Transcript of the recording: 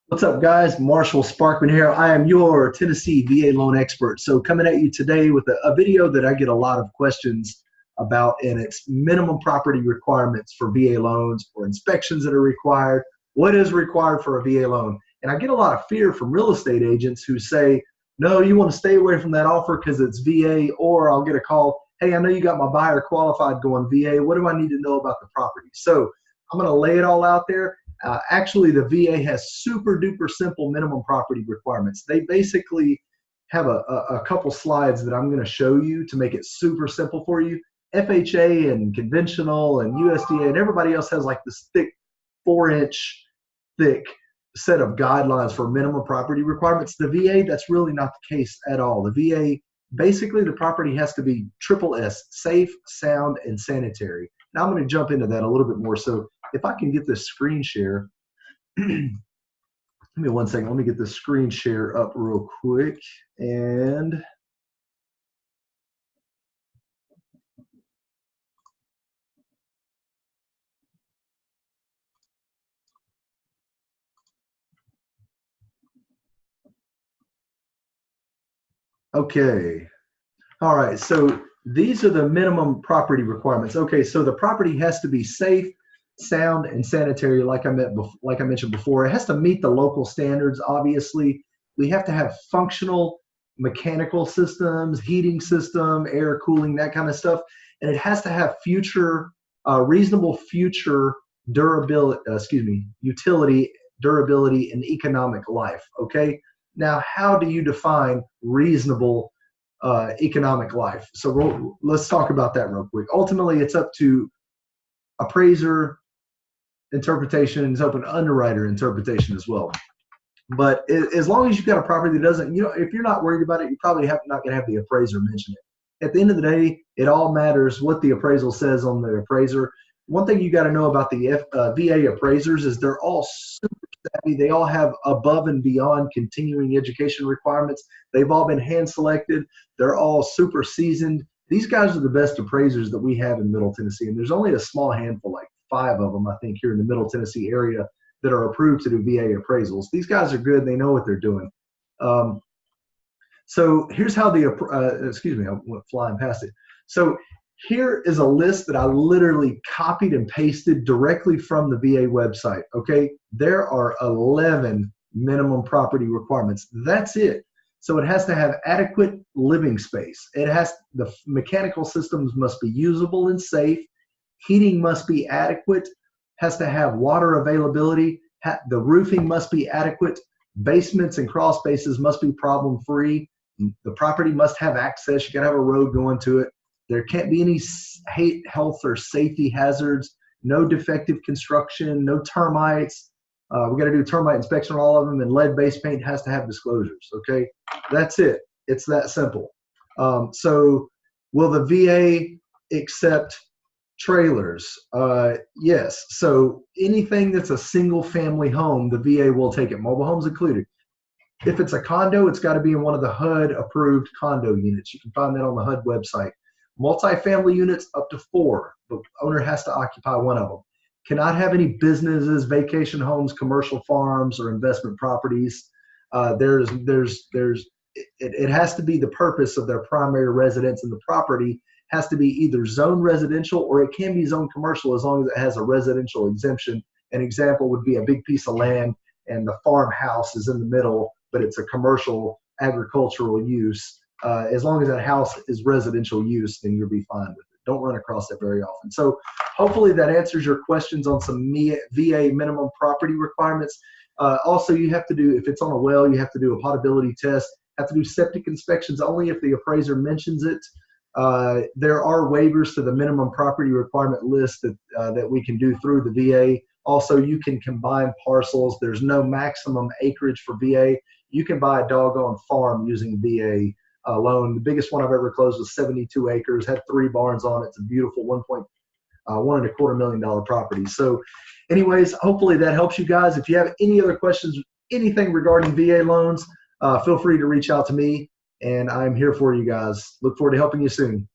What's up, guys? Marshall Sparkman here. I am your Tennessee VA loan expert. So coming at you today with a video that I get a lot of questions about, and it's minimum property requirements for VA loans or inspections that are required. What is required for a VA loan? And I get a lot of fear from real estate agents who say, no, you want to stay away from that offer because it's VA, or I'll get a call, hey, I know you got my buyer qualified going VA. What do I need to know about the property? So I'm going to lay it all out there. Actually, the VA has super duper simple minimum property requirements. They basically have a couple slides that I'm going to show you to make it super simple for you. FHA and conventional and USDA and everybody else has like this thick 4-inch thick set of guidelines for minimum property requirements. The VA, that's really not the case at all. The VA, basically the property has to be triple S, safe, sound, and sanitary. Now I'm going to jump into that a little bit more. So if I can get this screen share, give me 1 second. Let me get this screen share up real quick. And okay. All right. So these are the minimum property requirements. Okay. So the property has to be safe, sound, and sanitary, like I mentioned before. It has to meet the local standards. Obviously, we have to have functional mechanical systems, heating system, air cooling, that kind of stuff, and it has to have reasonable future utility, durability, and economic life. Okay. Now, how do you define reasonable economic life? So let's talk about that real quick. Ultimately, it's up to appraiser interpretation, it's open underwriter interpretation as well. But as long as you've got a property that doesn't, if you're not worried about it, you probably not going to have the appraiser mention it. At the end of the day, it all matters what the appraisal says on the appraiser. One thing you got to know about the VA appraisers is they're all super savvy. They all have above and beyond continuing education requirements. They've all been hand selected. They're all super seasoned. These guys are the best appraisers that we have in Middle Tennessee, and there's only a small handful, like 5 of them, I think, here in the Middle Tennessee area that are approved to do VA appraisals. These guys are good. They know what they're doing. So here's how excuse me, I went flying past it. So here is a list that I literally copied and pasted directly from the VA website, okay? There are 11 minimum property requirements. That's it. So it has to have adequate living space. The mechanical systems must be usable and safe. Heating must be adequate, has to have water availability. The roofing must be adequate. Basements and crawl spaces must be problem-free. The property must have access. You gotta have a road going to it. There can't be any health or safety hazards, no defective construction, no termites. We got to do termite inspection on all of them, and lead-based paint has to have disclosures, okay? That's it. It's that simple. So will the VA accept trailers? Yes. So anything that's a single-family home, the VA will take it, mobile homes included. If it's a condo, it's got to be in one of the HUD-approved condo units. You can find that on the HUD website. Multifamily units up to 4. The owner has to occupy one of them. Cannot have any businesses, vacation homes, commercial farms, or investment properties. It has to be the purpose of their primary residence, and the property has to be either zone residential or it can be zone commercial as long as it has a residential exemption. An example would be a big piece of land and the farmhouse is in the middle, but it's a commercial agricultural use. As long as that house is residential use, then you'll be fine with it. Don't run across that very often. So hopefully that answers your questions on some VA minimum property requirements. Also, you have to do, if it's on a well, you have to do a potability test, have to do septic inspections only if the appraiser mentions it. There are waivers to the minimum property requirement list that we can do through the VA. Also, you can combine parcels. There's no maximum acreage for VA. You can buy a doggone farm using VA loan. The biggest one I've ever closed was 72 acres, had 3 barns on it. It's a beautiful $1.25 million property. So anyways, hopefully that helps you guys. If you have any other questions, anything regarding VA loans, feel free to reach out to me, and I'm here for you guys. Look forward to helping you soon.